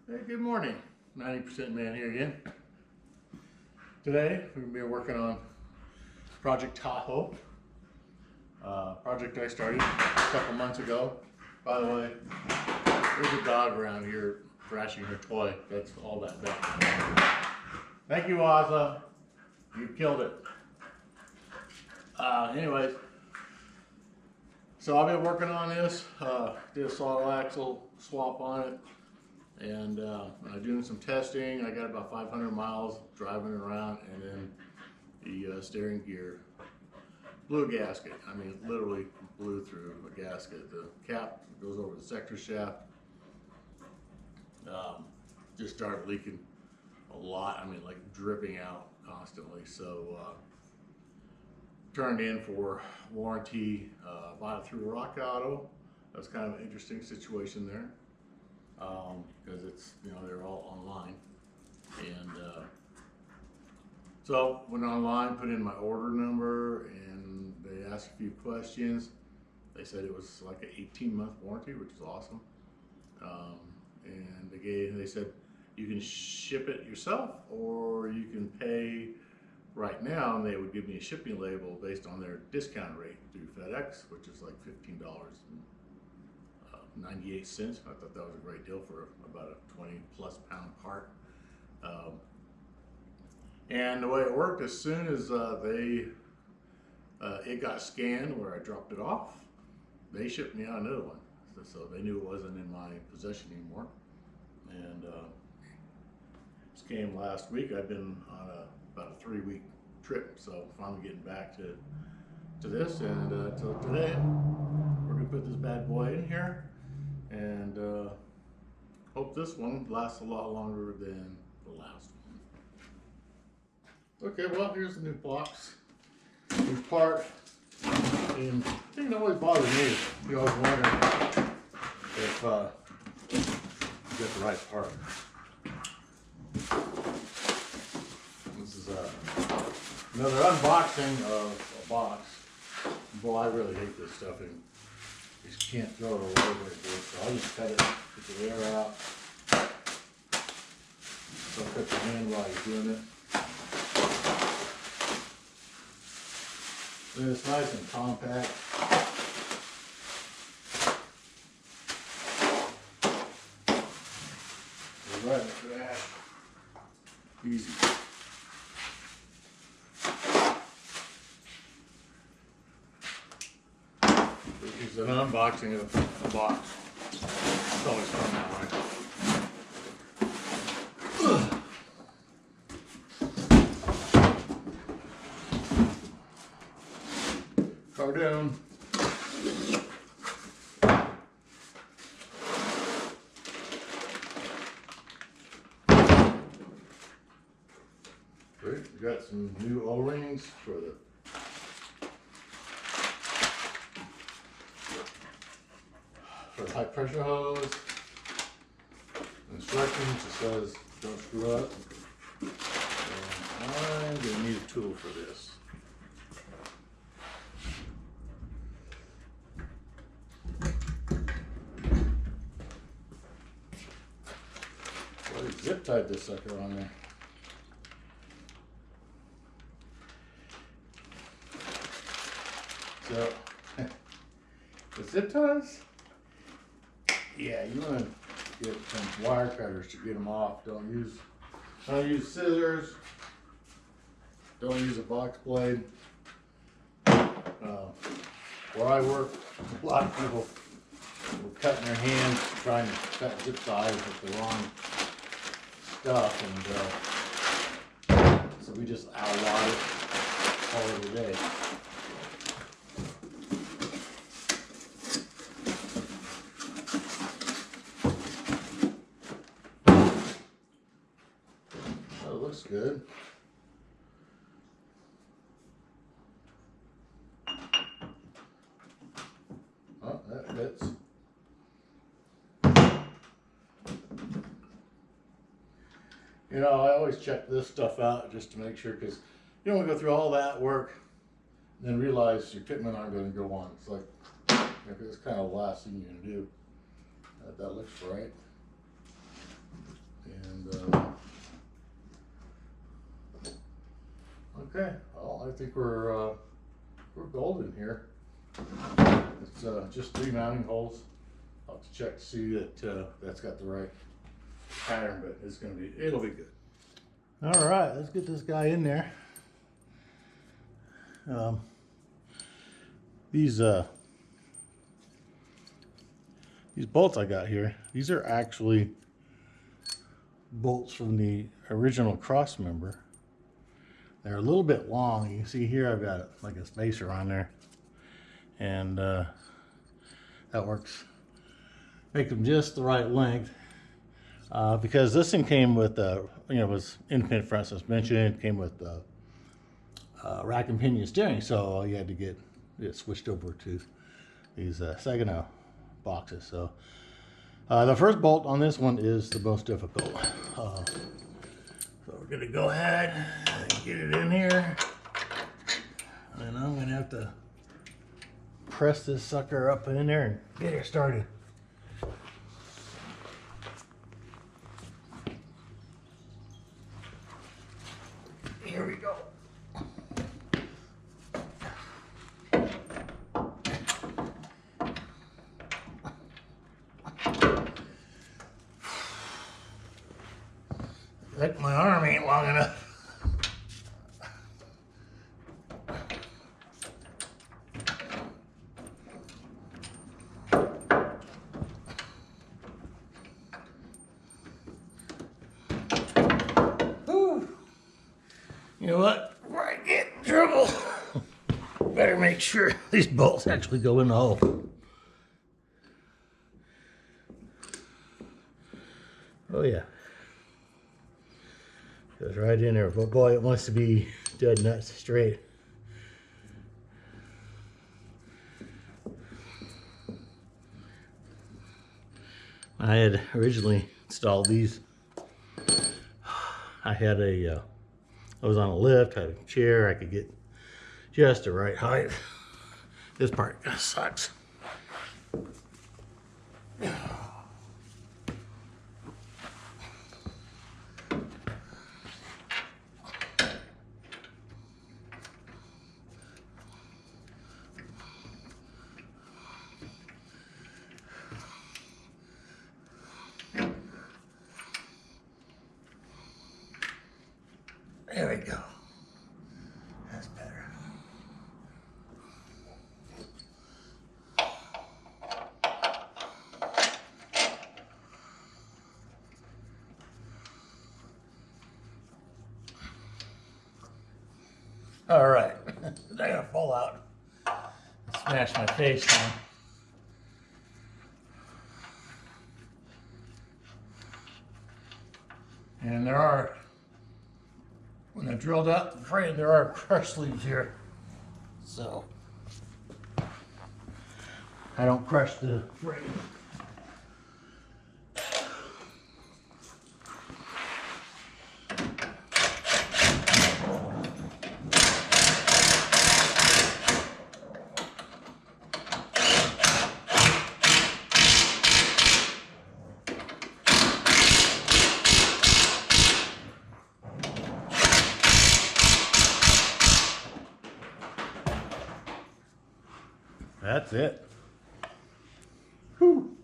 Hey, good morning. 90% man here again. Today, we're going to be working on Project Tahoe. Project I started a couple months ago. By the way, there's a dog around here thrashing her toy. That's all that does. Thank you, Ozza. You killed it. Anyways, so I've been working on this. Did a solid axle swap on it. And doing some testing. I got about 500 miles driving around, and then the steering gear blew a gasket. I mean, it literally blew through a gasket. The cap goes over the sector shaft. Just started leaking a lot. I mean, like dripping out constantly. So turned in for warranty. Bought it through Rock Auto. That was kind of an interesting situation there. Because it's, they're all online, and so went online, put in my order number, and they asked a few questions. They said it was like an 18-month warranty, which is awesome. And they said you can ship it yourself or you can pay right now, and they would give me a shipping label based on their discount rate through FedEx, which is like $15.98. I thought that was a great deal for about a 20+ pound part. And the way it worked, as soon as it got scanned where I dropped it off, they shipped me out another one. So they knew it wasn't in my possession anymore. And this came last week. I've been on about a 3-week trip, so finally getting back to this. And so today we're gonna put this bad boy in here, and hope this one lasts a lot longer than the last one. Okay, well, here's the new box, new part, and the thing that always bothers me is you always wonder if you get the right part. This is another unboxing of a box. Boy, I really hate this stuff, and you just can't throw it all over again, so I'll just cut it, get the air out. Don't cut your hand while you're doing it. Then it's nice and compact. We're right after that. Easy. This is an unboxing of a box. It's always fun that way. Cardoon. Great. We got some new O-rings for the high pressure hose. Instructions, it says don't screw up. And I'm gonna need a tool for this. Well, I zip tied this sucker on there. So the zip ties, yeah, you want to get some wire cutters to get them off. Don't use scissors. Don't use a box blade. Where I work, a lot of people were cutting their hands trying to cut zip ties with the wrong stuff, and so we just outlawed it all over the day. Looks good. Oh, that fits. I always check this stuff out just to make sure, because you don't want to go through all that work and then realize your fitment aren't going to go on. It's like, it's kind of the last thing you're going to do. That looks right. think we're golden here. It's just 3 mounting holes. I'll have to check to see that that's got the right pattern, but it'll be good. All right, let's get this guy in there. These bolts I got here, these are actually bolts from the original cross member. They're a little bit long. You can see here I've got like a spacer on there, and that works. Make them just the right length, because this thing came with was independent front suspension. It came with rack and pinion steering, so you had to get it switched over to these Saginaw boxes. So the first bolt on this one is the most difficult. So we're gonna go ahead and get it in here, and I'm gonna have to press this sucker up in there and get her started. Here we go. Like my arm ain't long enough. Whew. You know what? Before I get in trouble, better make sure these bolts actually go in the hole. Oh yeah. Goes right in there, but boy, it wants to be dead nuts straight. I had originally installed these. I was on a lift, had a chair, I could get just the right height. This part kind of sucks. There we go. That's better. All right. I gotta fall out. Smash my face down. And there are, when I drilled out the frame, there are crush sleeves here. So I don't crush the frame. That's it. Whew.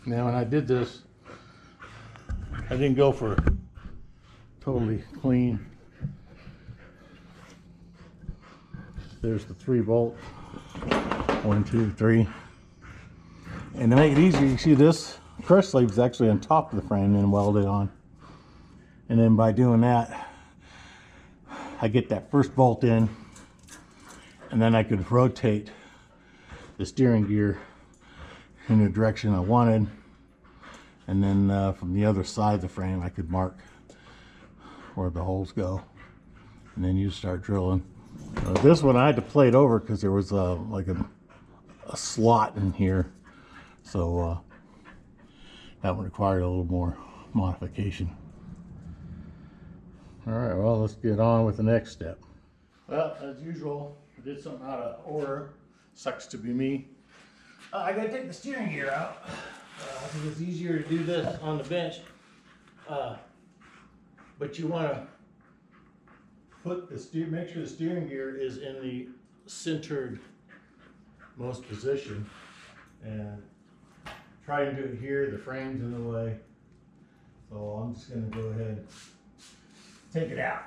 Now, when I did this, I didn't go for totally clean. There's the 3 bolts. 1, 2, 3. And to make it easier, you see this crush sleeve is actually on top of the frame and welded on. And then by doing that, I get that first bolt in, and then I could rotate the steering gear in the direction I wanted. And then from the other side of the frame, I could mark where the holes go. And then you start drilling. This one I had to plate over because there was like a slot in here. So that one required a little more modification. All right, well, let's get on with the next step. Well, as usual, I did something out of order. Sucks to be me. I gotta take the steering gear out because it's easier to do this on the bench. But you want to put the make sure the steering gear is in the centered most position, and try and do it here. The frame's in the way, so I'm just going to go ahead and take it out.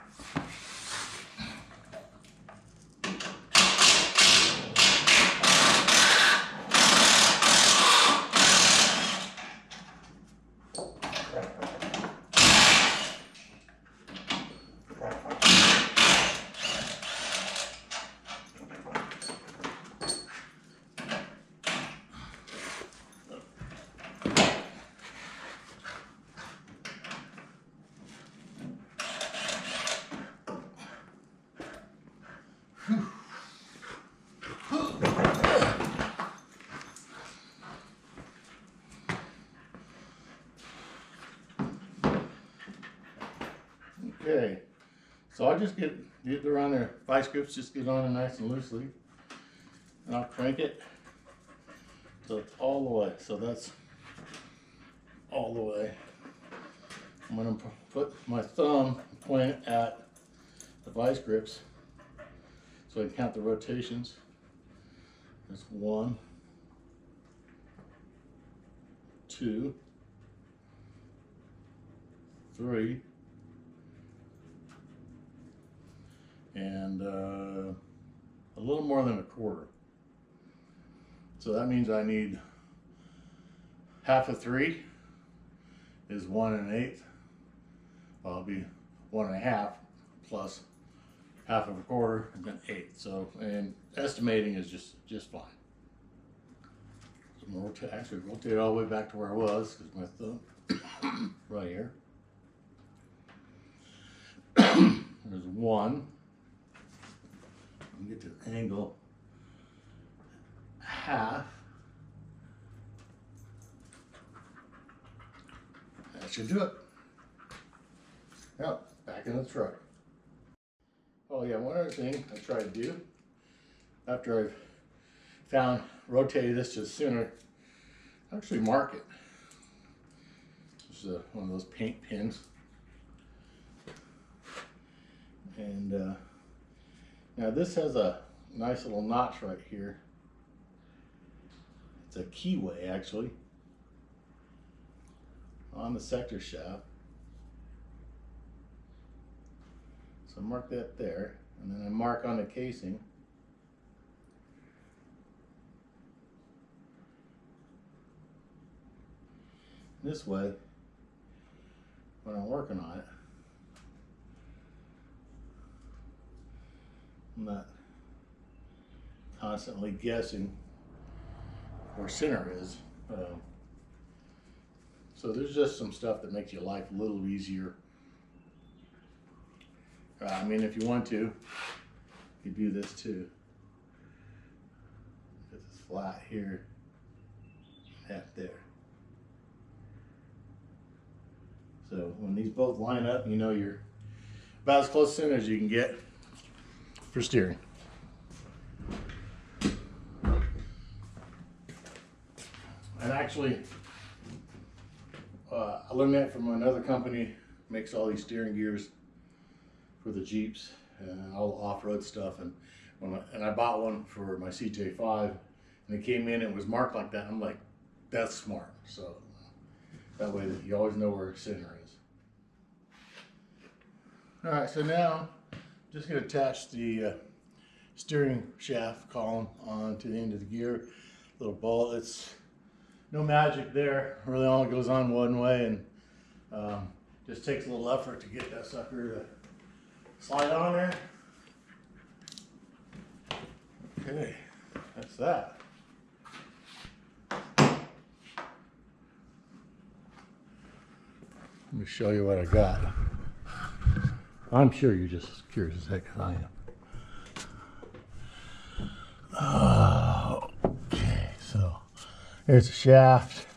Okay, so I'll just get around there. Vice grips just get on it nice and loosely, and I'll crank it so it's all the way. So that's all the way. I'm going to put my thumb, point at the vice grips so I can count the rotations. There's 1, 2, 3, and a little more than a quarter. So that means I need half of 3 is 1 1/8. Well, it'll be 1 1/2 plus half of a quarter and then 8. So, and estimating is just fine. So I'm gonna actually rotate all the way back to where I was because my thumb right here. There's 1. Get to the angle, half. That should do it. Yep, back in the truck. Oh yeah, one other thing I try to do after I've rotated this to the center, actually mark it. This is one of those paint pins, and now this has a nice little notch right here. It's a keyway actually on the sector shaft. So mark that there, and then I mark on the casing. This way, when I'm working on it, I'm not constantly guessing where center is. So there's just some stuff that makes your life a little easier. I mean, if you want to, you do this too. Because it's flat here, half there. So when these both line up, you know you're about as close to center as you can get for steering. And actually, I learned that from another company, makes all these steering gears for the Jeeps and all the off-road stuff. And I bought one for my CJ5, and it came in, it was marked like that. I'm like, that's smart. So that way that you always know where center is. All right, so now I'm just gonna attach the steering shaft column onto the end of the gear. Little bolt, it's no magic there. Really only goes on one way, and just takes a little effort to get that sucker to slide on there. Okay, that's that. Let me show you what I got. I'm sure you're just as curious as heck as I am. Okay, so here's the shaft,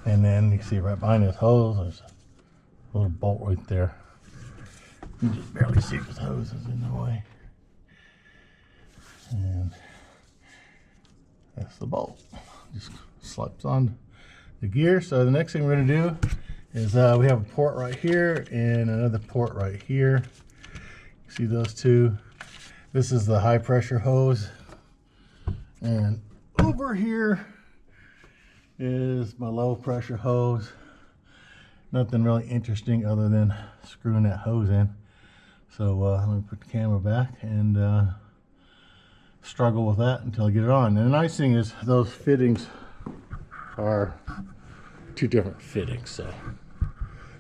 and then you can see right behind this hose, there's a little bolt right there. You can just barely see because the hose is in the way. And that's the bolt. just slips on the gear. So the next thing we're going to do is we have a port right here and another port right here. See those two? This is the high pressure hose, and over here is my low pressure hose. Nothing really interesting other than screwing that hose in. So let me put the camera back and struggle with that until I get it on. And the nice thing is those fittings are two different fittings, so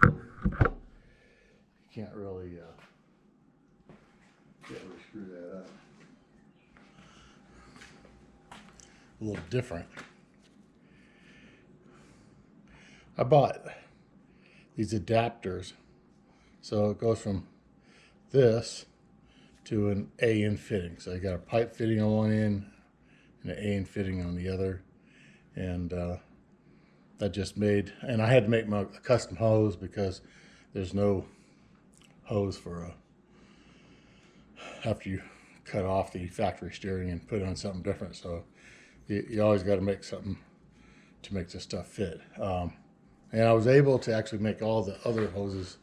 you can't really screw that up. A little different. I bought these adapters, so it goes from this to an A-end fitting. So I got a pipe fitting on one end and an A-end fitting on the other, and that just made, and I had to make my custom hose because there's no hose for after you cut off the factory steering and put on something different. So you always got to make something to make this stuff fit. And I was able to actually make all the other hoses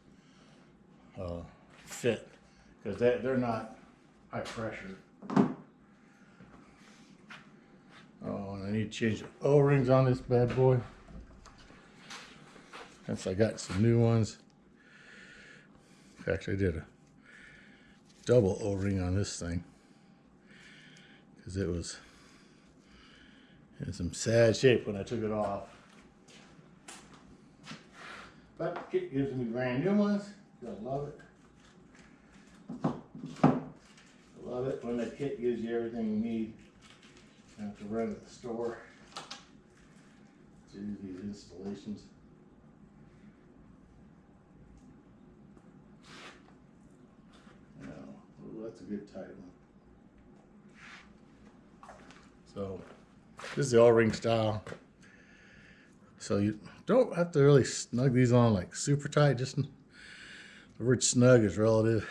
fit because they're not high pressure. Oh, and I need to change the O-rings on this bad boy. Since I got some new ones. In fact, I did a double O-ring on this thing because it was in some sad shape when I took it off. But the kit gives me brand new ones. I love it. I love it when the kit gives you everything you need. You have to run at the store to do these installations. Oh, that's a good tight one. So this is the O-ring style. So you don't have to really snug these on like super tight. Just the word snug is relative.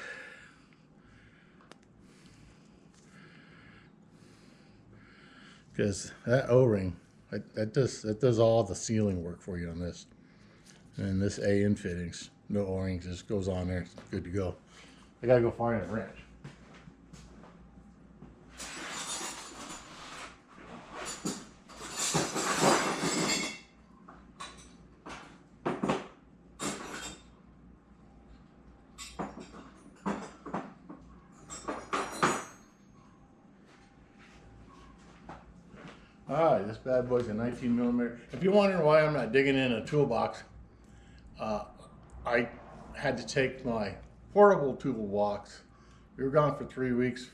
Because that O-ring, that does all the sealing work for you on this. And this A-end fittings, no O-rings, just goes on there. It's good to go. I gotta go find a wrench. Alright, this bad boy's a 19 millimeter. If you're wondering why I'm not digging in a toolbox, I had to take my portable toolbox. We were gone for 3 weeks,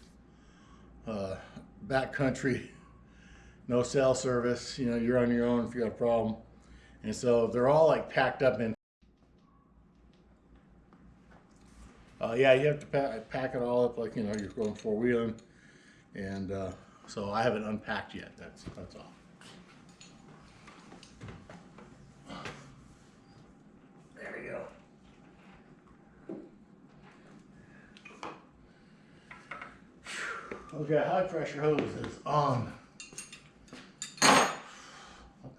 backcountry, no cell service. You know, you're on your own if you got a problem. And so they're all like packed up in. Yeah, you have to pack it all up like, you know, you're going four-wheeling. And so I haven't unpacked yet, that's all. There we go. Okay, high pressure hose is on. I'm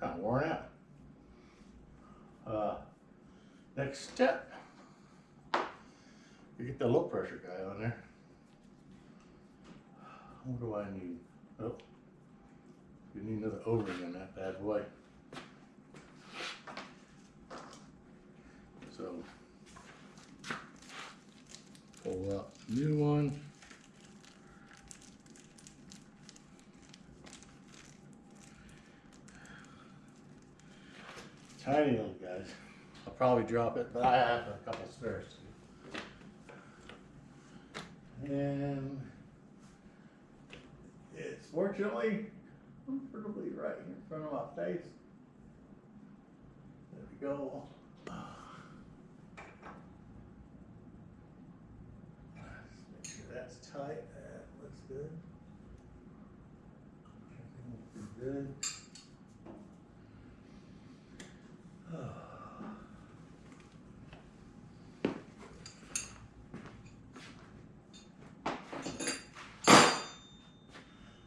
kind of worn out. Next step, you get the low pressure guy on there. What do I need? Oh, we need another O-ring on that bad boy. So, pull out new one. Tiny little guys. I'll probably drop it, but I have a couple spares too. And it's fortunately comfortably right in front of my face. There we go. Let's make sure that's tight. That looks good. Everything looks pretty good.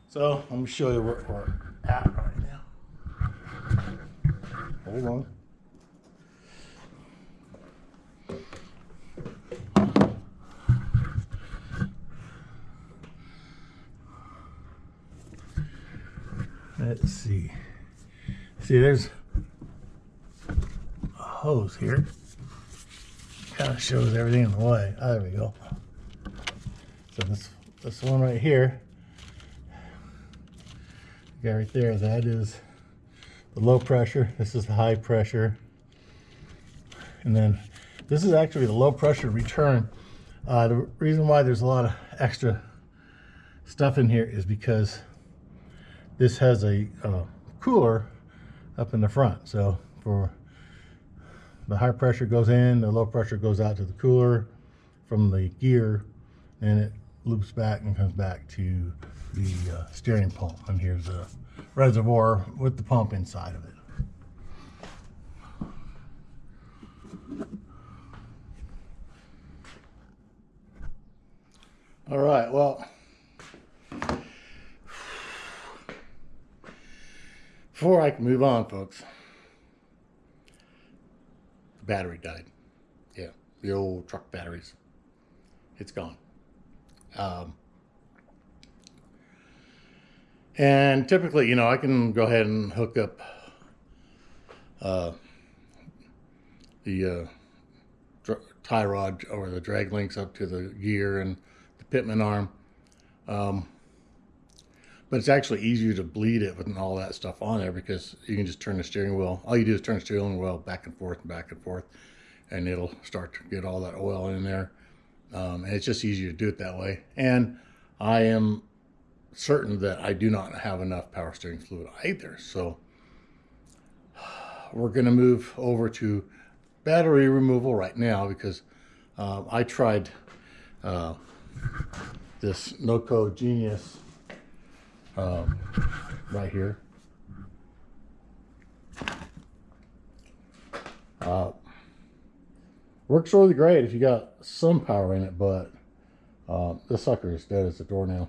So let me show you where we're at right now. Hold on. Let's see. See, there's a hose here. Kind of shows everything in the way. Oh, there we go. So this one right here, you got right there, that is the low pressure. This is the high pressure. And then this is actually the low pressure return. The reason why there's a lot of extra stuff in here is because this has a cooler up in the front. So for the high pressure goes in, the low pressure goes out to the cooler from the gear, and it loops back and comes back to the steering pump. And here's a reservoir with the pump inside of it. All right, well, before I can move on, folks, the battery died. Yeah, the old truck batteries. It's gone. And typically, you know, I can go ahead and hook up the tie rod or the drag links up to the gear and the pitman arm. But it's actually easier to bleed it with all that stuff on there because you can just turn the steering wheel. All you do is turn the steering wheel back and forth, and it'll start to get all that oil in there. And it's just easier to do it that way. And I am certain that I do not have enough power steering fluid either. So we're going to move over to battery removal right now because I tried this No-Code Genius right here. Works really great if you got some power in it, but this sucker is dead as a doornail.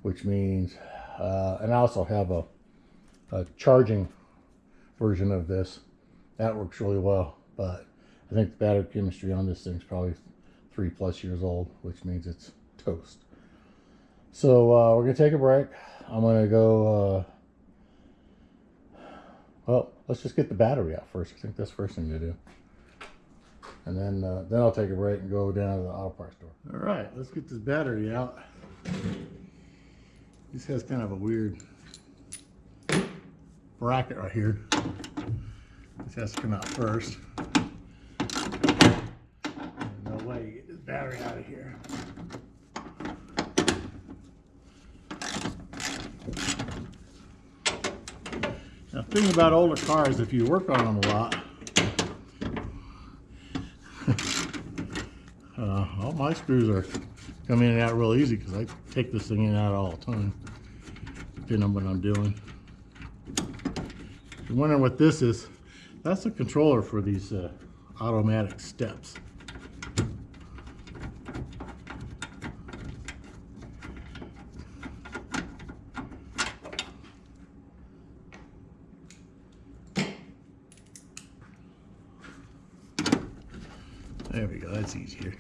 Which means, and I also have a charging version of this that works really well, but I think the battery chemistry on this thing's probably 3+ years old, which means it's toast. So we're gonna take a break. I'm gonna go well, let's just get the battery out first. I think that's the first thing to do. And then I'll take a break and go down to the auto parts store. All right, let's get this battery out. This has kind of a weird bracket right here. This has to come out first. No way to get this battery out of here. Now, the thing about older cars, if you work on them a lot, all my screws are coming in and out real easy because I take this thing in and out all the time, depending on what I'm doing. If you're wondering what this is, that's a controller for these automatic steps. There we go, that's easier.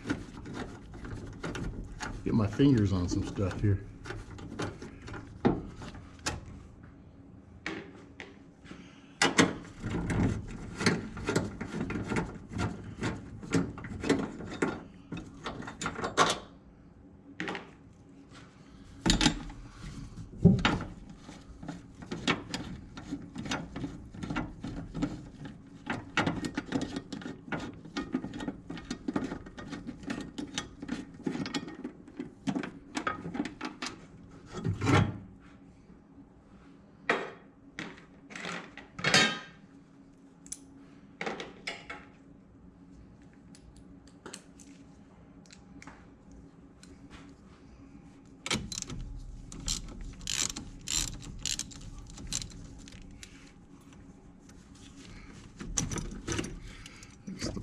Get my fingers on some stuff here.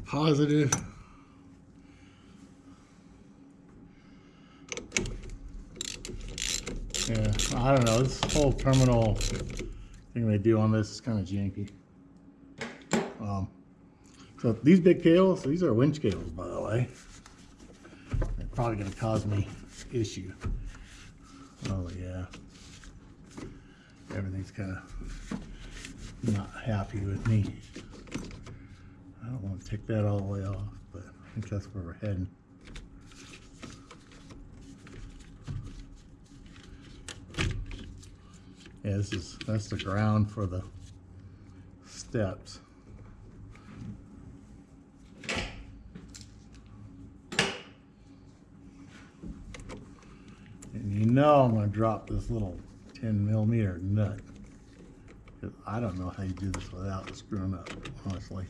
Positive. Yeah, I don't know, this whole terminal thing they do on this is kind of janky. So these big cables, these are winch cables, by the way. They're probably going to cause me issue. Oh yeah, everything's kind of not happy with me. I don't want to take that all the way off, but I think that's where we're heading. Yeah, that's the ground for the steps. And you know I'm going to drop this little 10mm nut, because I don't know how you do this without screwing up, honestly.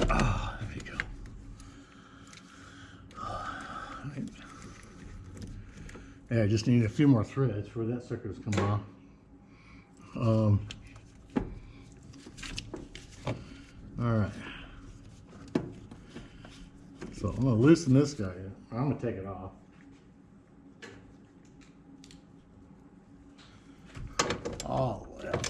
Ah, there we go. Yeah, I just need a few more threads for that circuit to come off. All right. So I'm gonna loosen this guy. I'm gonna take it off. All the way out.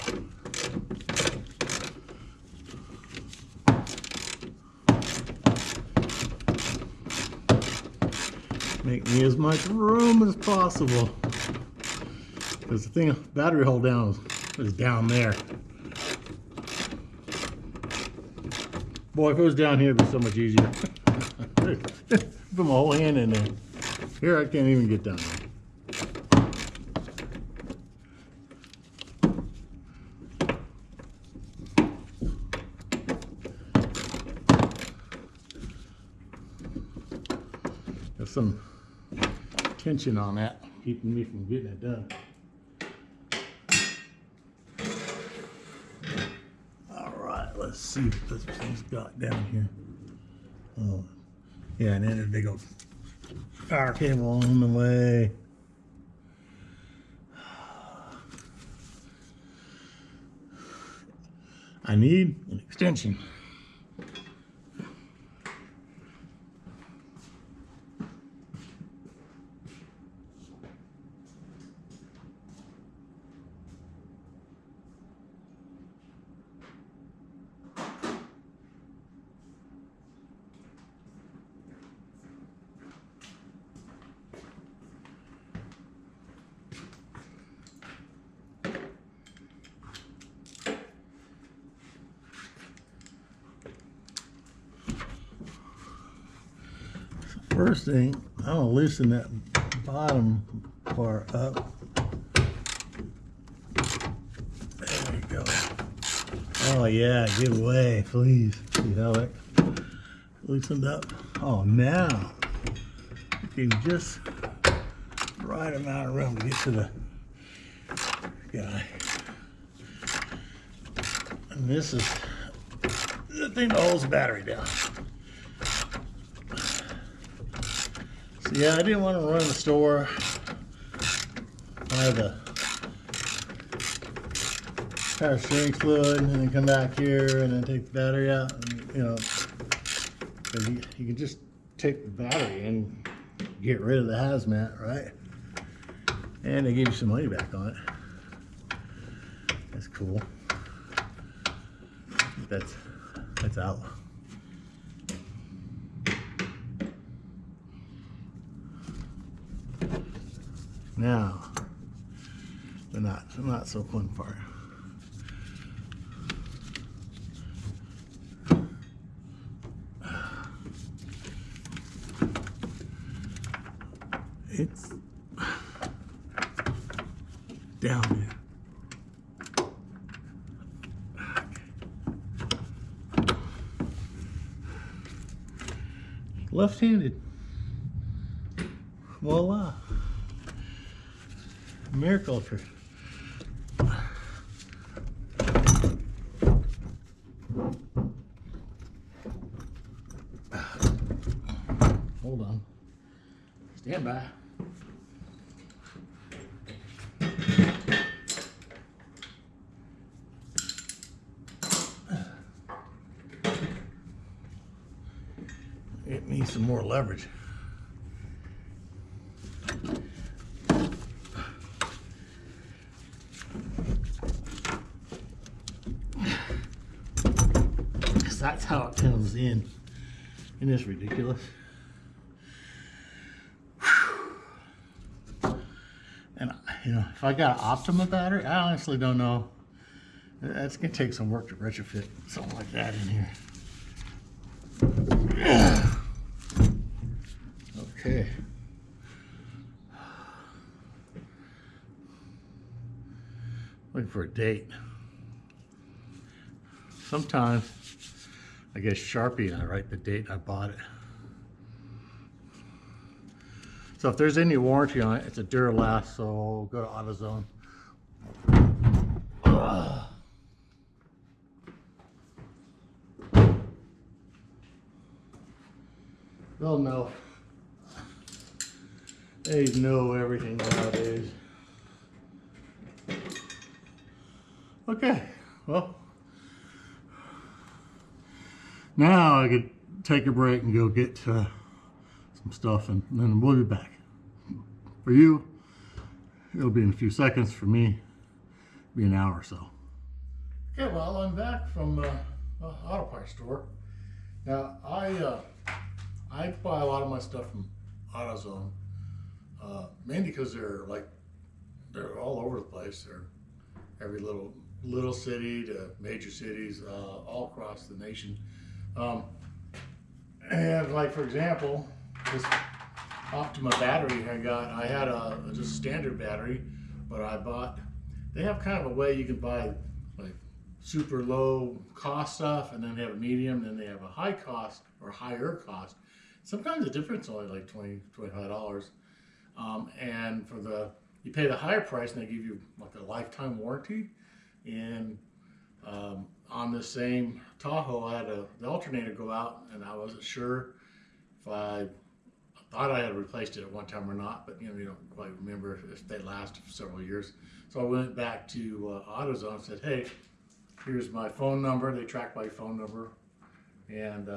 Make me as much room as possible, because the thing, battery hold down is down there. Boy, if it was down here, it'd be so much easier. Put my whole hand in there. Here, I can't even get down there. There's some tension on that, keeping me from getting it done. All right, let's see what this thing's got down here. Oh, yeah, and then there's a big old power cable on the way. I need an extension. First thing, I'm gonna loosen that bottom part up. There we go. Oh yeah, give way, please. See how that loosened up? Oh, now you can just right amount of room to get to the guy. And this is the thing that holds the battery down. Yeah, I didn't want to run the store, buy the power steering fluid, and then come back here and then take the battery out. And, you know, you can just take the battery and get rid of the hazmat, right? And they give you some money back on it. That's cool. That's out. Now, the not so fun part. It's down there. Okay. Left-handed. Voila. Miracle. Hold on. Stand by. It needs some more leverage. that's how it comes in. Isn't this ridiculous? And you know, if I got an Optima battery, I honestly don't know. That's gonna take some work to retrofit something like that in here. Okay. Looking for a date. Sometimes I get Sharpie and I write the date I bought it. So if there's any warranty on it, it's a Duralast, so go to AutoZone. They'll know. They know everything nowadays. Okay, well, now I could take a break and go get some stuff, and then we'll be back. For you, it'll be in a few seconds. For me, it'll be an hour or so. Okay, well, I'm back from the auto parts store. Now, I buy a lot of my stuff from AutoZone, mainly because they're all over the place. They're every little city to major cities, all across the nation. And like, for example, this Optima battery I had a just standard battery, but they have kind of a way you can buy like super low cost stuff, and then they have a medium, then they have a high cost or higher cost. Sometimes the difference is only like $25. And you pay the higher price and they give you like a lifetime warranty. And on the same Tahoe, I had the alternator go out, and I wasn't sure if I thought I had replaced it at one time or not, but you don't quite remember if they lasted for several years. So I went back to AutoZone and said, hey, here's my phone number. They track my phone number. And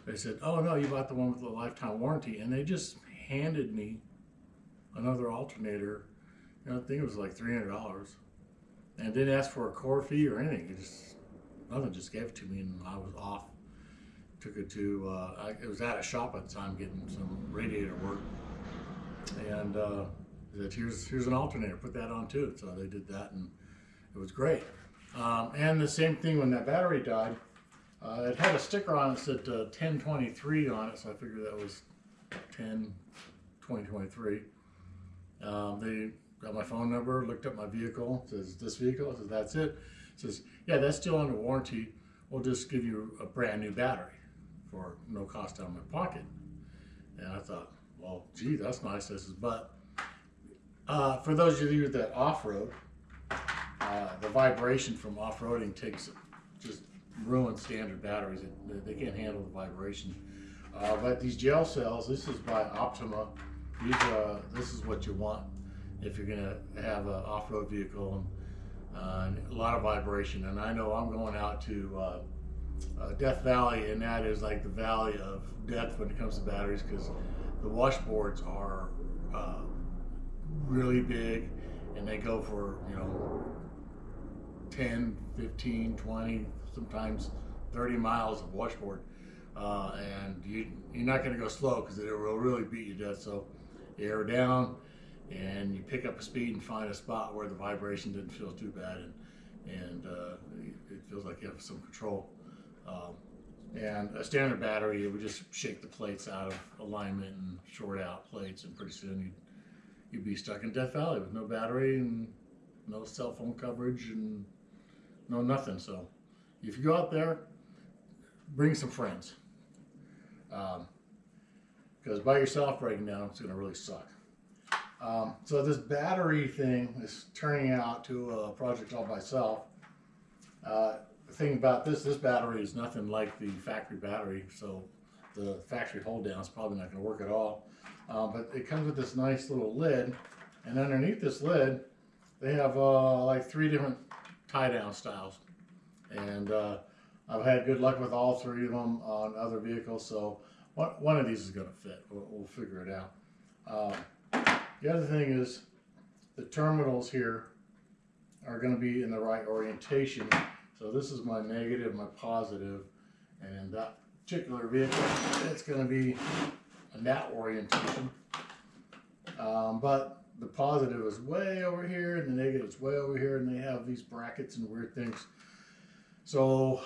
they said, oh no, you bought the one with the lifetime warranty. And they just handed me another alternator. I think it was like $300. And didn't ask for a core fee or anything. Nothing, just gave it to me, and I was off. Took it to, it was at a shop at the time getting some radiator work. And said, here's an alternator, put that on too. So they did that, and it was great. And the same thing when that battery died, it had a sticker on it that said 1023 on it, so I figured that was 10-2023. They got my phone number, looked up my vehicle, says this vehicle, I says that's it. Says, yeah, that's still under warranty. We'll just give you a brand new battery for no cost out of my pocket. And I thought, well, gee, that's nice. I says, but for those of you that off-road, the vibration from off-roading just ruins standard batteries. They can't handle the vibration. But these gel cells, this is by Optima. This is what you want if you're going to have an off-road vehicle, and a lot of vibration. And I know I'm going out to Death Valley, and that is like the valley of death when it comes to batteries, because the washboards are really big, and they go for 10, 15, 20, sometimes 30 miles of washboard, and you're not going to go slow because it will really beat you to death. So you air down and you pick up a speed and find a spot where the vibration didn't feel too bad, and it feels like you have some control. And a standard battery, it would just shake the plates out of alignment and short out plates, and pretty soon you'd be stuck in Death Valley with no battery and no cell phone coverage and no nothing. So if you go out there, bring some friends, because by yourself breaking down, it's going to really suck. So this battery thing is turning out to a project all by itself. The thing about this battery is nothing like the factory battery, so the factory hold down is probably not going to work at all. But it comes with this nice little lid, and underneath this lid they have like 3 different tie down styles, and I've had good luck with all 3 of them on other vehicles, so one of these is going to fit. We'll figure it out. The other thing is the terminals here are going to be in the right orientation So this is my negative, my positive, and in that particular vehicle, it's going to be a that orientation. But the positive is way over here, and the negative is way over here, and they have these brackets and weird things. So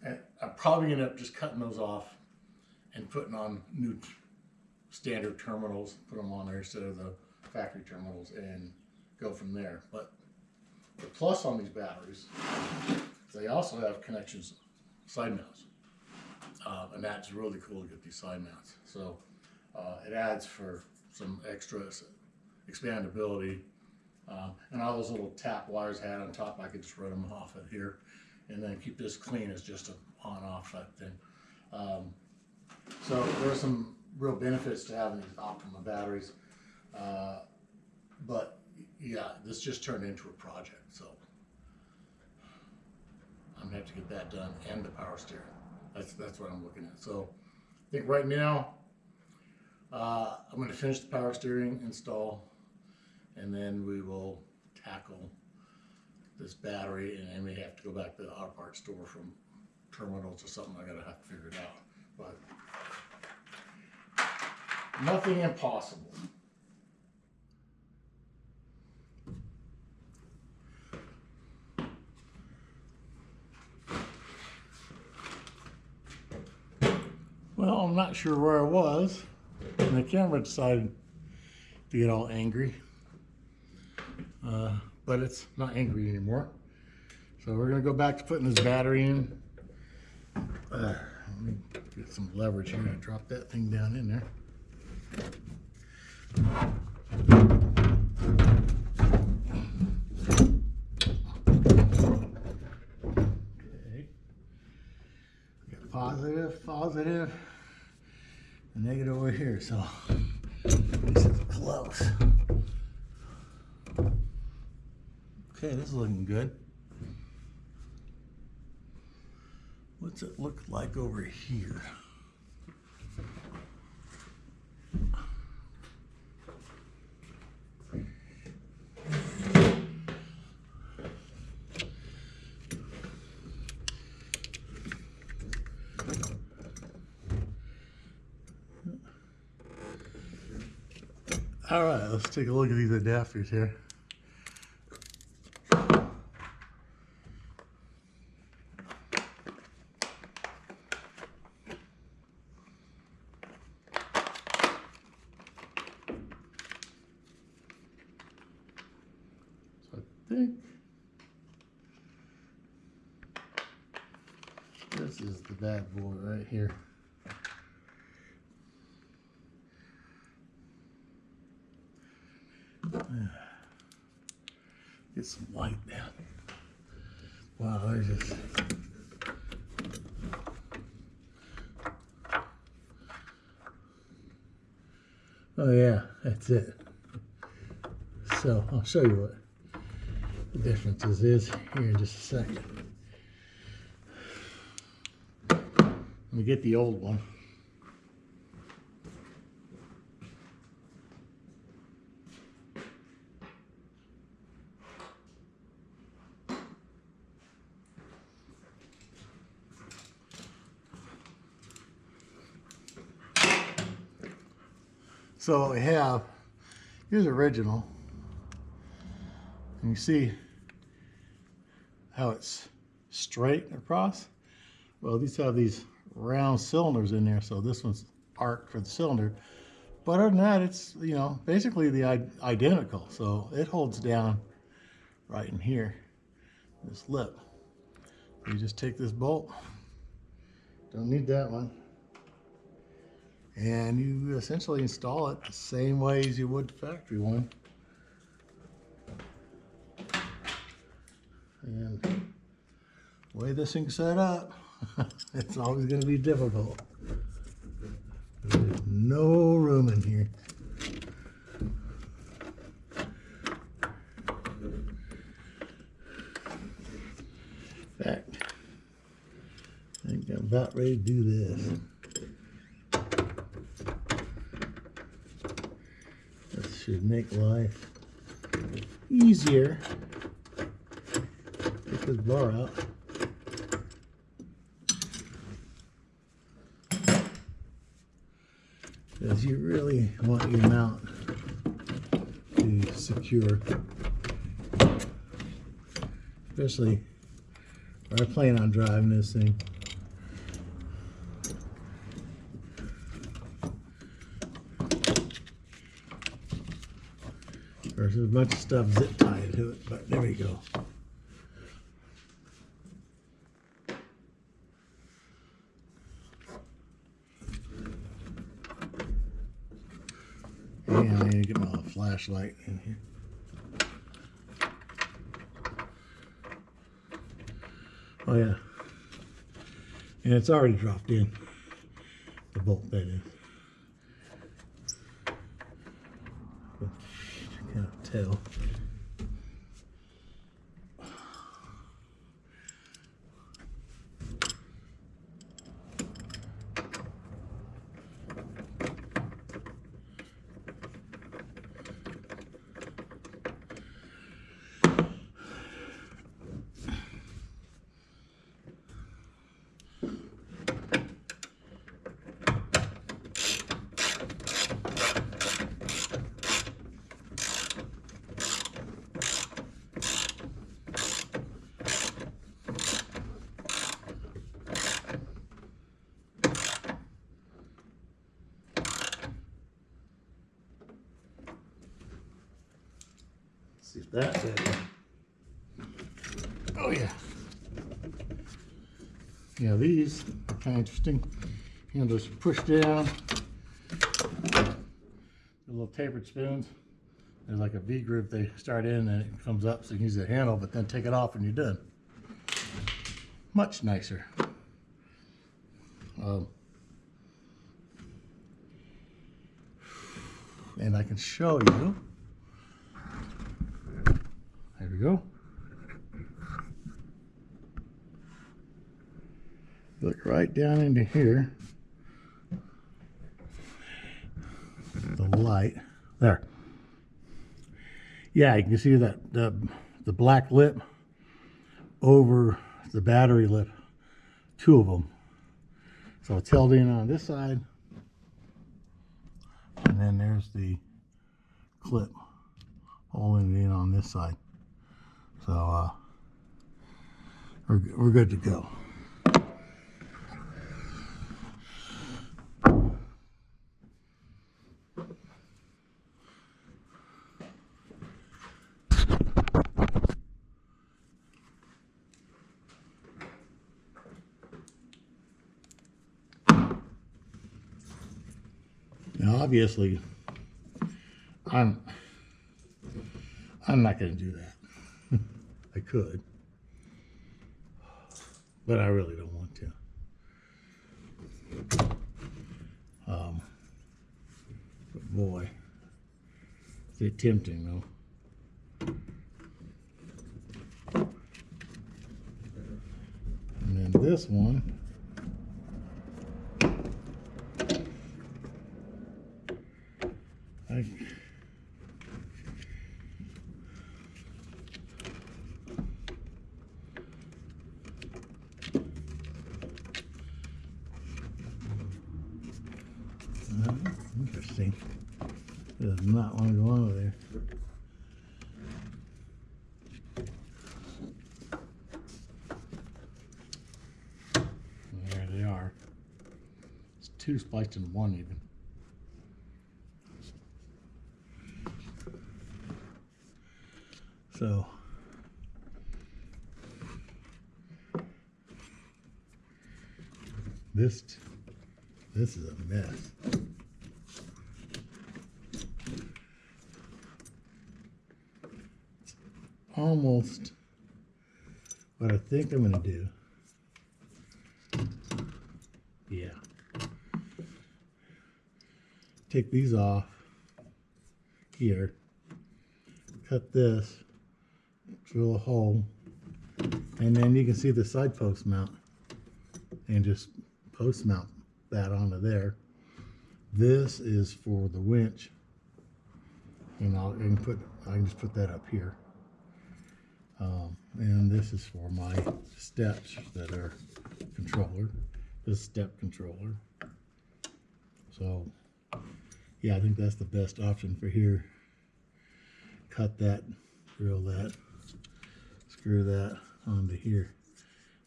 I'm probably going to end up just cutting those off and putting on new standard terminals, put them on there instead of the factory terminals, and go from there. But the plus on these batteries, they also have connections, side mounts, and that's really cool to get these side mounts. So it adds for some extra expandability, and all those little tap wires I had on top, I could just run them off of here, and then keep this clean as just an on-off type thing. So there are some real benefits to having these Optima batteries, but yeah, this just turned into a project, so I'm gonna have to get that done, and the power steering. That's what I'm looking at. So I think right now I'm going to finish the power steering install, and then we will tackle this battery, and I may have to go back to the auto parts store from terminals or something. I gotta have to figure it out, but nothing impossible. Well, I'm not sure where I was, and the camera decided to get all angry, but it's not angry anymore. So we're gonna go back to putting this battery in. Let me get some leverage here and drop that thing down in there. Okay. Got positive, positive, and negative over here, so this is close. Okay, this is looking good. What's it look like over here? All right, let's take a look at these adapters here. So I think this is the bad boy right here. Get some light down. Wow, I just oh yeah, that's it. So I'll show you what the differences is here in just a second. Let me get the old one. So what we have, here's original, and you see how it's straight across? Well, these have these round cylinders in there, so this one's arc for the cylinder. But other than that, it's, you know, basically the identical. So it holds down right in here, this lip. You just take this bolt, don't need that one, and you essentially install it the same way as you would the factory one. And the way this thing's set up, it's always going to be difficult. There's no room in here. In fact, I think I'm about ready to do this. This should make life easier, because this bar out. Because you really want your mount to secure. Especially where I plan on driving this thing. There's a bunch of stuff zip tied to it, but there we go. And I need to get my flashlight in here. Oh yeah. And it's already dropped in. The bolt, that is. I can't tell. See if that's it. Oh yeah. Yeah, these are kind of interesting. Handles are pushed down. The little tapered spoons. There's like a V groove they start in and it comes up, so you can use the handle, but then take it off and you're done. Much nicer. And I can show you. There we go. Look right down into here. The light. There. Yeah, you can see that the black lip over the battery lip. Two of them. So it's held in on this side. And then there's the clip holding it in on this side. So we're good to go. Now obviously I'm not going to do that. I could, but I really don't want to. But boy, it's tempting though. And then this one, interesting. It does not want to go under there. There they are. It's two spliced in one even. So this is a mess. It's almost what I think I'm going to do. Yeah. Take these off here. Cut this. Drill a hole. And then you can see the side post mount. And just post mount that onto there. This is for the winch, and I can just put that up here. And this is for my steps that are controller, this step controller. So yeah, I think that's the best option for here. Cut that, drill that, screw that onto here.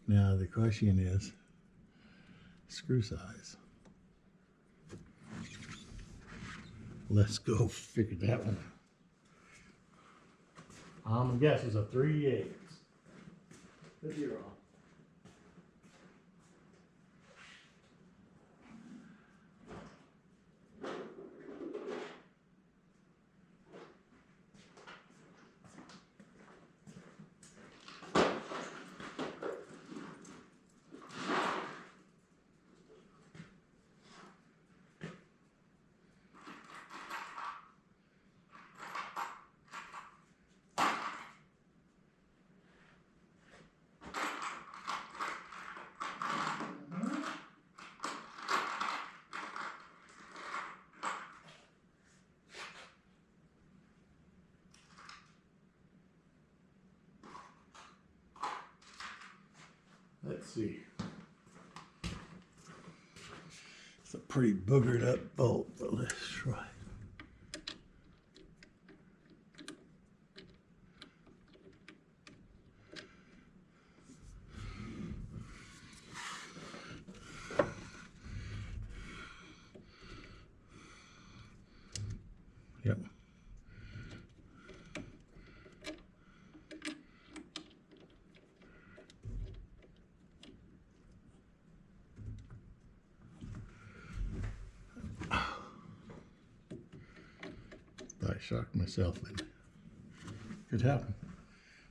Now the question is screw size. Let's go figure that one out. I'm gonna guess it's a 3/8. Could be wrong. Let's see. It's a pretty boogered up bolt, but let's try. Yep. I shocked myself, but could happen.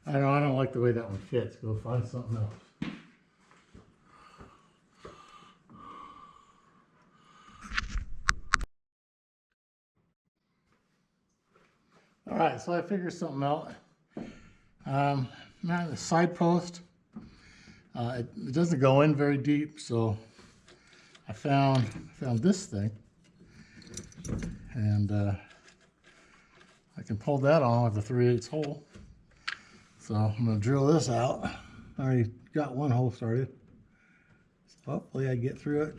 I don't like the way that one fits. Go find something else. All right, so I figured something out. Now the side post, it doesn't go in very deep, so I found this thing, and I can pull that on with a 3/8 hole. So I'm gonna drill this out. I already got one hole started. So hopefully I get through it.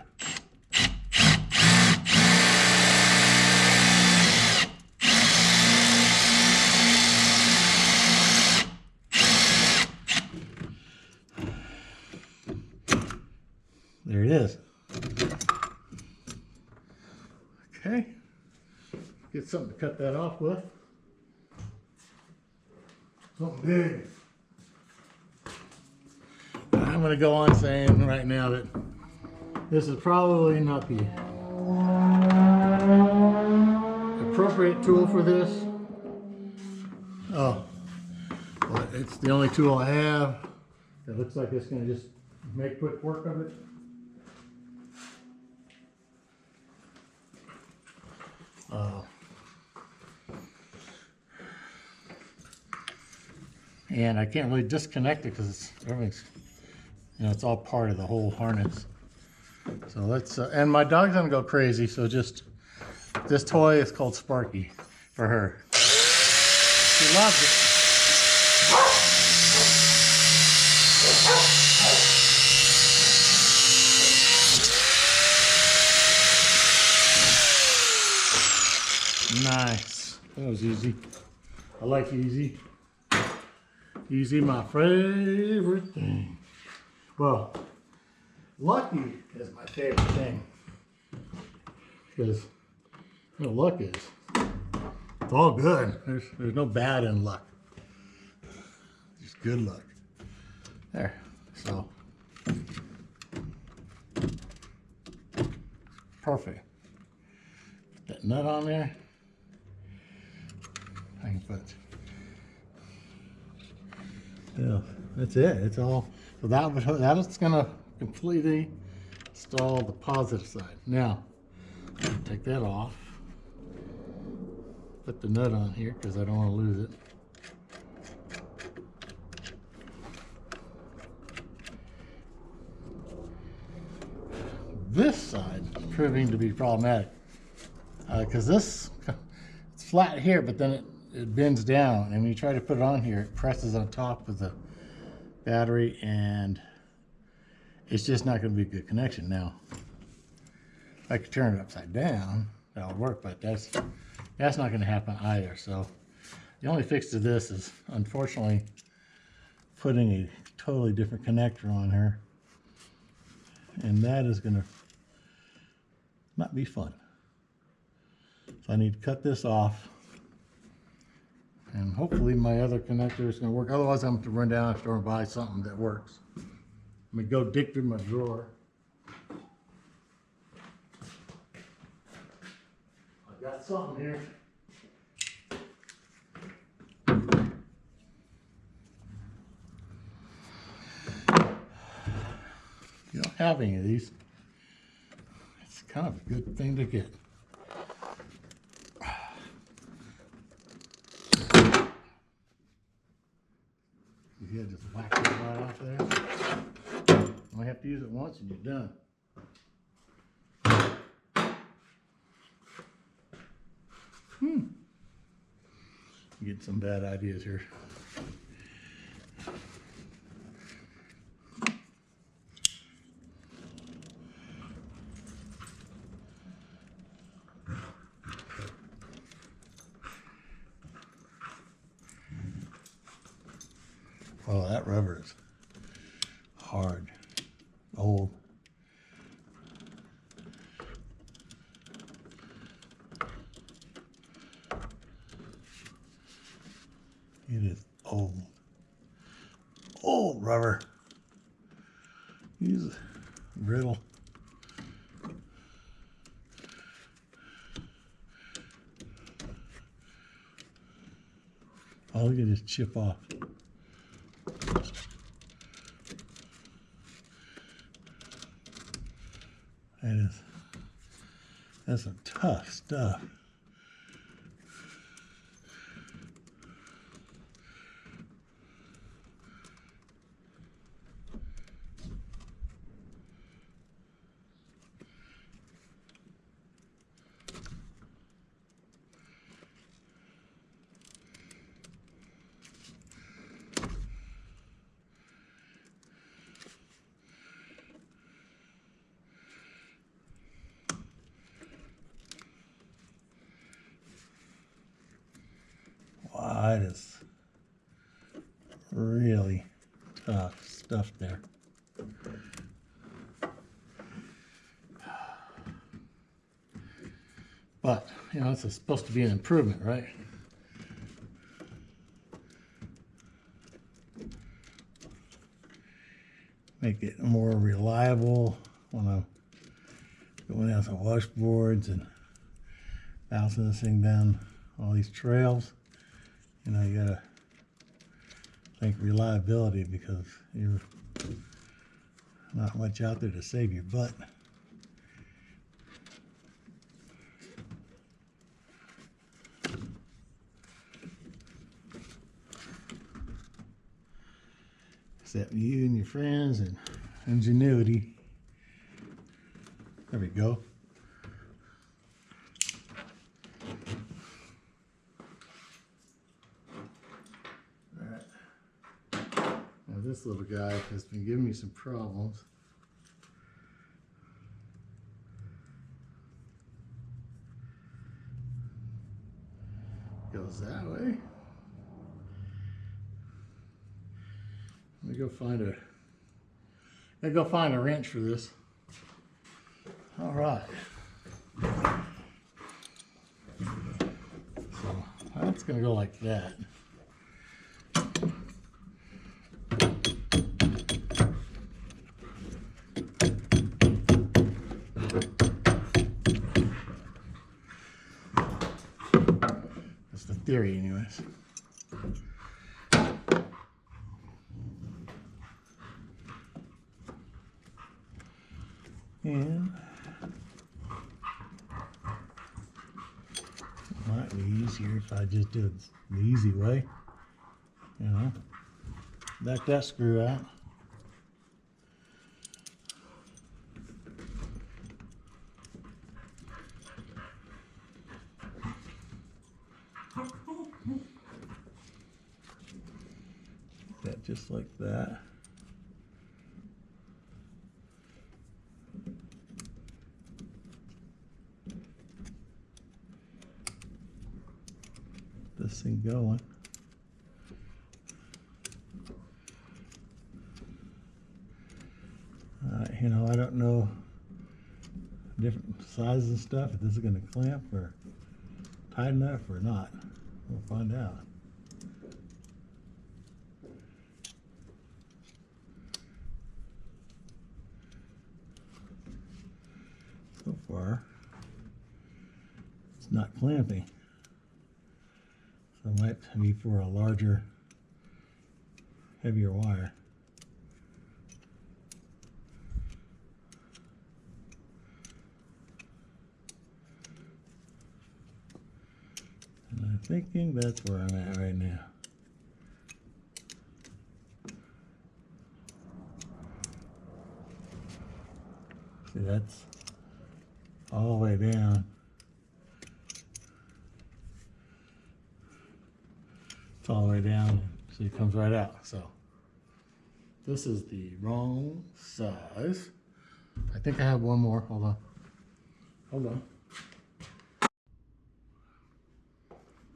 There it is. Okay. Get something to cut that off with. Something big. I'm going to go on saying right now that this is probably not the appropriate tool for this. Oh, well, it's the only tool I have. It looks like it's going to just make quick work of it. And I can't really disconnect it because everything's, it's all part of the whole harness. So let's, and my dog's gonna go crazy, so just, this toy is called Sparky for her. She loves it. Nice. That was easy. I like easy. Easy, my favorite thing. Well, lucky is my favorite thing. Because, luck is, it's all good. There's no bad in luck. Just good luck. There, so. Perfect. Put that nut on there. I can put, yeah, that's it. It's all, so that is gonna completely install the positive side. Now, take that off. Put the nut on here because I don't want to lose it. This side is proving to be problematic because this, it's flat here, but then it bends down, and when you try to put it on here, it presses on top of the battery, and it's just not going to be a good connection. Now, if I could turn it upside down, that'll work, but that's not going to happen either. So the only fix to this is, unfortunately, putting a totally different connector on her, and that is going to not be fun. So I need to cut this off, and hopefully my other connector is going to work. Otherwise, I'm going to run down to the store and buy something that works. Let me go dig through my drawer. I got something here. You don't have any of these. It's kind of a good thing to get. You just whack it right off there. You only have to use it once and you're done. I'm getting some bad ideas here. Oh, that rubber is hard, old. It is old. Old rubber. He's brittle. Oh, look at this chip off. That's some tough stuff. Wow, that is really tough stuff there. But, you know, this is supposed to be an improvement, right? Make it more reliable when I'm going down some washboards and bouncing this thing down all these trails. You know, you gotta think reliability because you're not much out there to save your butt. Except you and your friends and ingenuity. There we go. This little guy has been giving me some problems. Goes that way. Let me go find a wrench for this. All right. So that's gonna go like that. Theory, anyways. And it might be easier if I just did it the easy way. You know, back that screw out. just like that. This thing going. You know, I don't know different sizes and stuff, if this is going to clamp or tight enough or not. We'll find out. So far, it's not clamping. So it might be for a larger, heavier wire. And I'm thinking that's where I'm at right now. See, that's all the way down. It's all the way down, so it comes right out. So this is the wrong size. I think I have one more. Hold on. Hold on.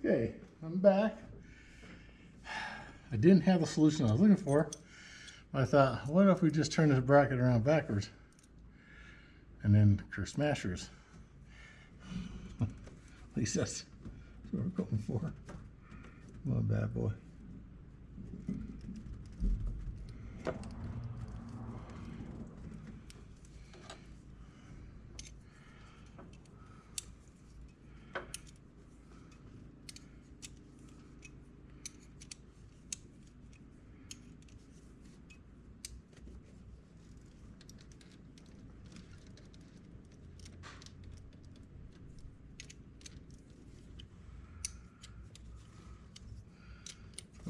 Okay, I'm back. I didn't have the solution I was looking for. I thought, what if we just turn this bracket around backwards? And then curse smashers. At least that's what we're going for. Come on, bad boy.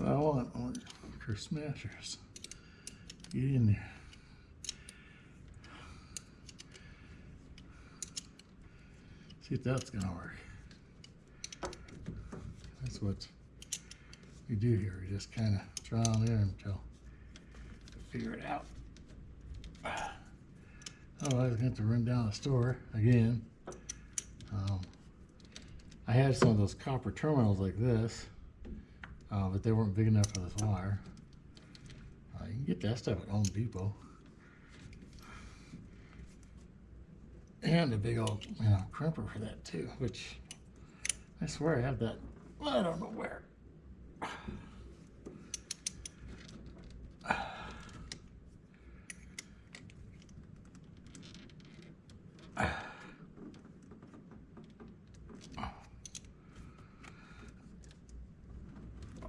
I want curse smashers. Get in there. See if that's gonna work. That's what we do here. We just kind of trial and error until we figure it out. Otherwise, I'm going to have to run down the store again. I had some of those copper terminals like this, but they weren't big enough for this wire. You can get that stuff at Home Depot. And a big old, crimper for that too, which I swear I have that. I don't know where.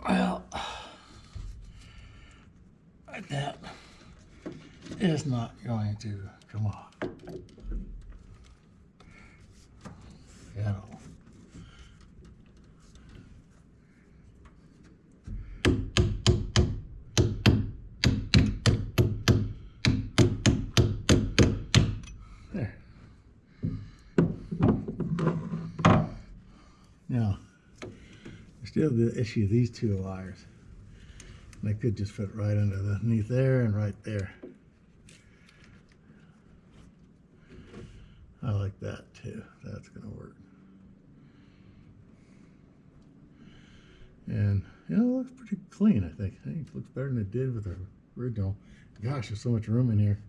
Well, that is not going to come off at all. There. Now, I still have the issue of these two wires. And I could just fit right underneath there and right there. I like that too. That's going to work. And, it looks pretty clean, I think. I think it looks better than it did with the original. Gosh, there's so much room in here.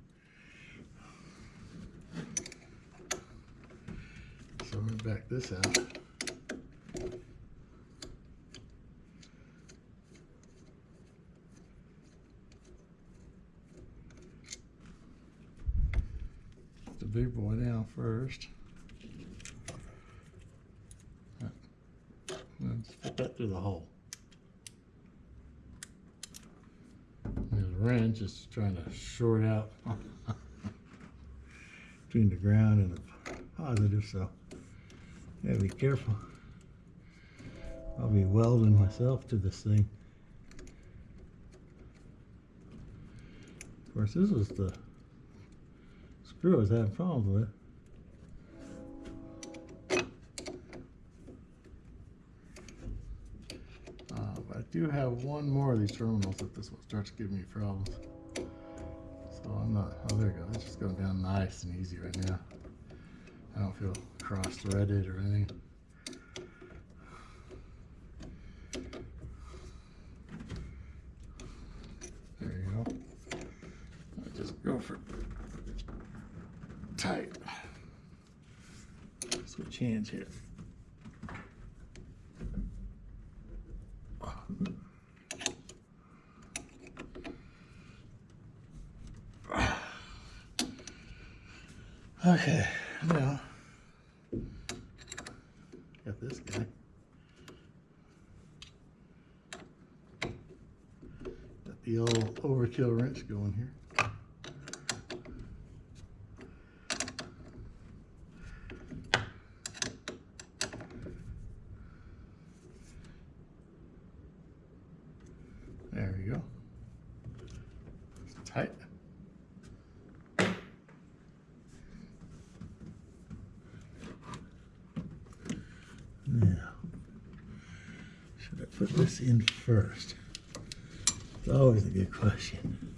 So I'm going to back this out. The big boy down first. Let's fit that through the hole. There's a wrench just trying to short out between the ground and the positive, so you gotta be careful. I'll be welding myself to this thing. Of course, this was the screw I was having problems with. But I do do have one more of these terminals if this one starts giving me problems. So I'm not, oh there we go, it's just going down nice and easy right now. I don't feel cross-threaded or anything. There you go. I just go for tight. Switch hands here. Okay, now got this guy. Got the old overkill wrench going here. There we go. It's tight. Now, should I put this in first? It's always a good question.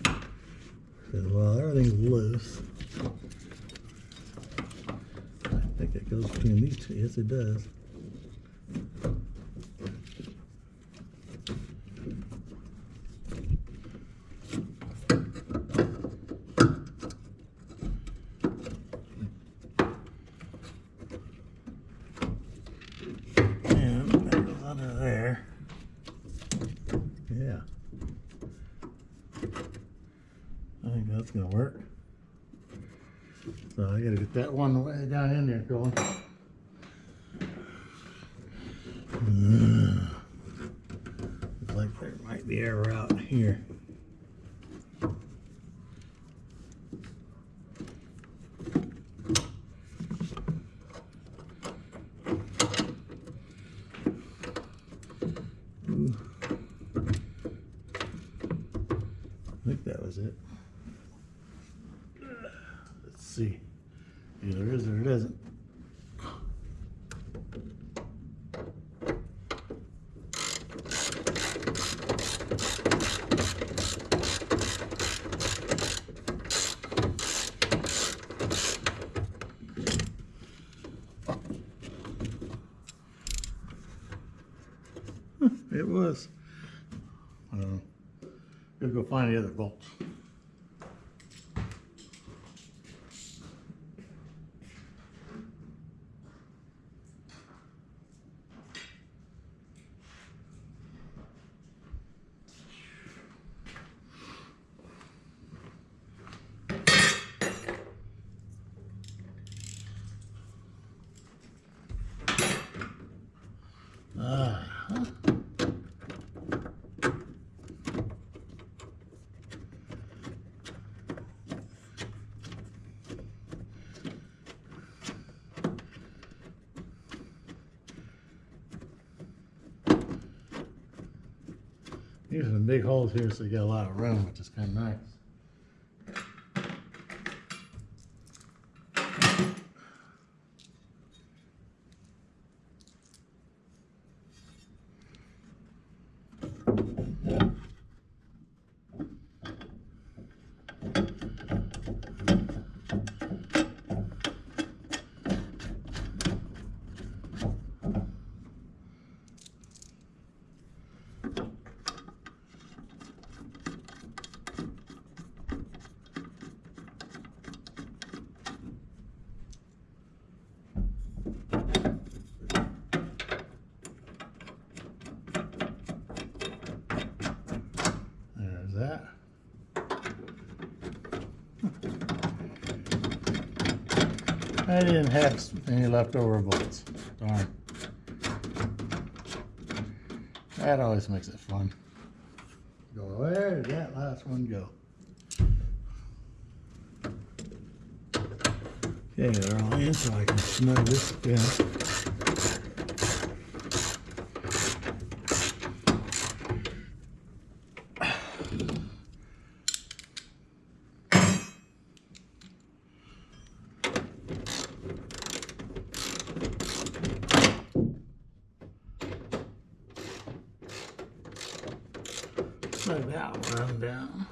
Because, well, everything's loose. I think it goes between these two. Yes, it does. Yeah, I think that's gonna work. So I gotta get that one way down in there going. Looks like there might be error out here. I think that was it. Let's see. Either is or it isn't. It was. Gotta go find the other bolts. These are some big holes here, so you got a lot of room, which is kind of nice. That. I didn't have any leftover bolts. Darn. That always makes it fun. Go, where did that last one go? Okay, they're all in, so I can snug this down. drag that one down.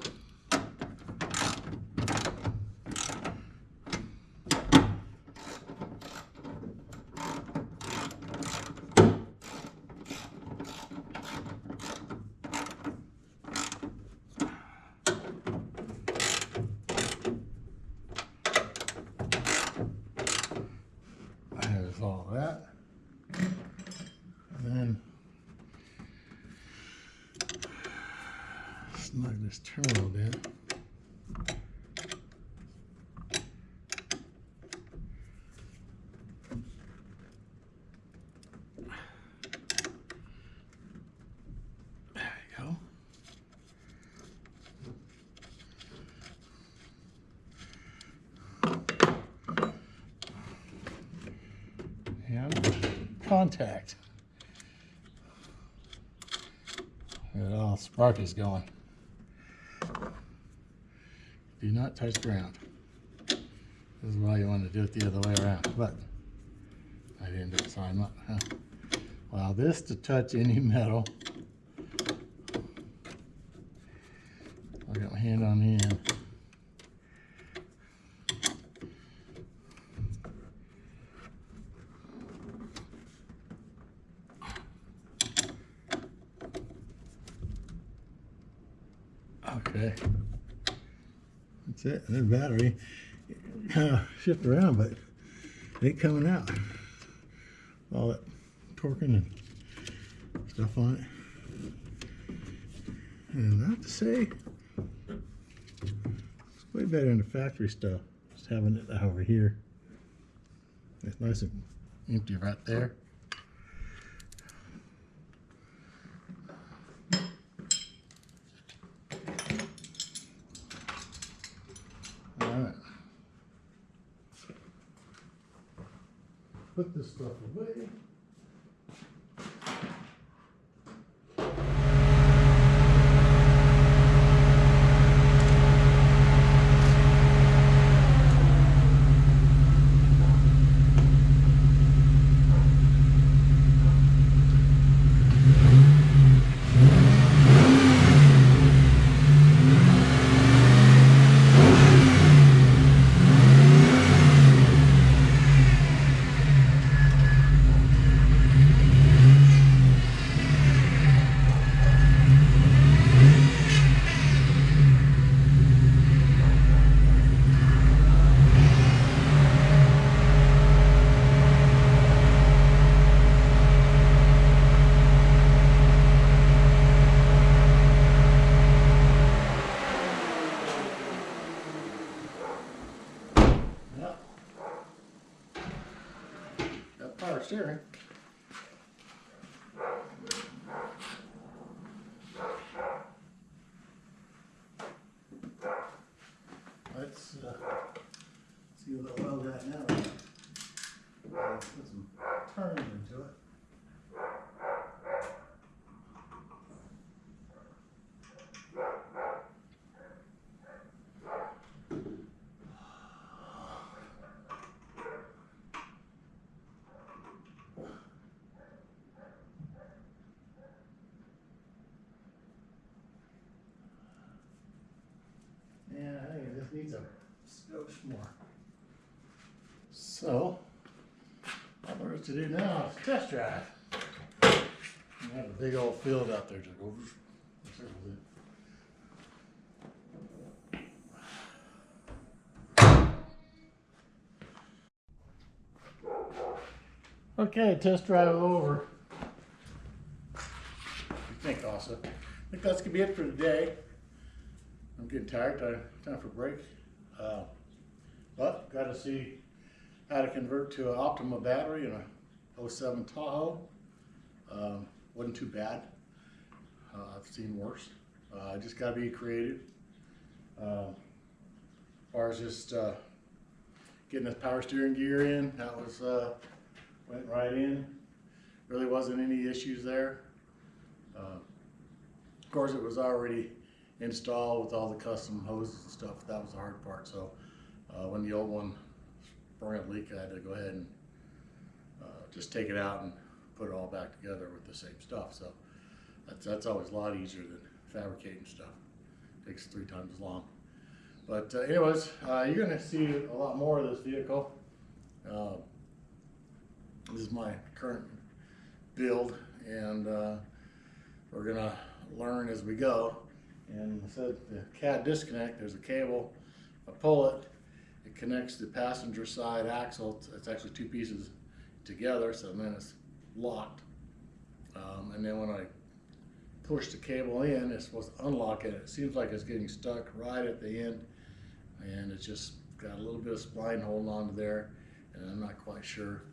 There's all that. And then snug this terminal in. There we go. And contact. Where all spark is going. Do not touch ground. This is why you want to do it the other way around, but I didn't do it, so I'm not. Allow this to touch any metal. I got my hand on the end. Okay, that's it. And the battery kind of shift around, but it ain't coming out. All that torquing and stuff on it. And I have to say, it's way better than the factory stuff. Just having it over here. It's nice and empty right there. Alright. Put this stuff away. Power steering. Let's see what the oil got now. Let's put some turns into it. Yeah, I think it just needs a skosh more. So, all there is to do now is test drive. We have a big old field out there to go circle it. Okay, test drive over. What do you think, Asa? I think that's gonna be it for today. I'm getting tired, time for a break. But got to see how to convert to an Optima battery in a 07 Tahoe. Wasn't too bad. I've seen worse. I just got to be creative. As far as just getting this power steering gear in, that was went right in. Really wasn't any issues there. Of course, it was already installed with all the custom hoses and stuff. That was the hard part. So when the old one sprung up leak, I had to go ahead and just take it out and put it all back together with the same stuff. So that's always a lot easier than fabricating stuff. Takes 3 times as long. But anyways, you're going to see a lot more of this vehicle. This is my current build, and we're going to learn as we go. And I said the CAD disconnect, there's a cable. I pull it, it connects the passenger side axle. It's actually 2 pieces together, so then it's locked. And then when I push the cable in, it's supposed to unlock it. It seems like it's getting stuck right at the end, and it's just got a little bit of spline holding on to there, and I'm not quite sure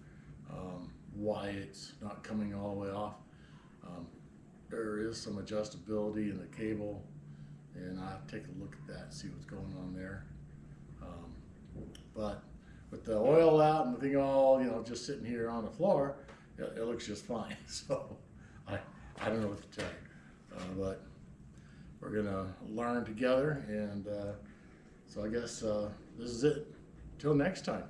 why it's not coming all the way off. There is some adjustability in the cable, and I'll take a look at that and see what's going on there. But with the oil out and the thing all, just sitting here on the floor, it looks just fine. So I don't know what to tell you, but we're gonna learn together, and so I guess this is it. Till next time.